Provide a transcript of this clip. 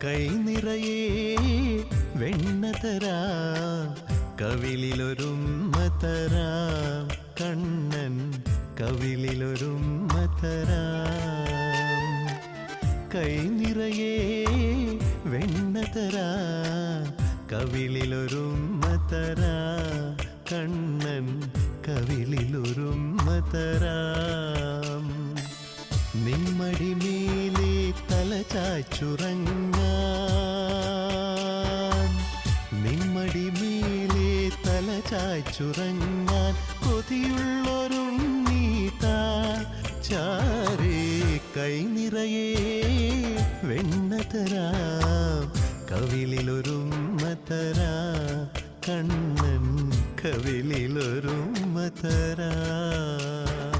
കൈ നിറയെ വെണ്ണ തരാം, കവിളിലൊരുമ്മ തരാം, കണ്ണൻ കവിളിലൊരുമ്മ തരാം. കൈ നിറയെ വെണ്ണ തരാം, കവിളിലൊരുമ്മ തരാം, കണ്ണൻ കവിളിലൊരുമ്മ തരാം. നിമ്മടി മേലെ തല ചായ്ച്ചുറങ്ങാൻ, നിമ്മടി മേലെ തല ചായ്ച്ചുറങ്ങാൻ കൊതിയുള്ളൊരുണ്ണീതാ ചാരേ. കൈ നിറയെ വെണ്ണ തരാം, കവിളിലൊരുമ്മ തരാം, കണ്ണൻ കവിളിലൊരുമ്മ തരാം.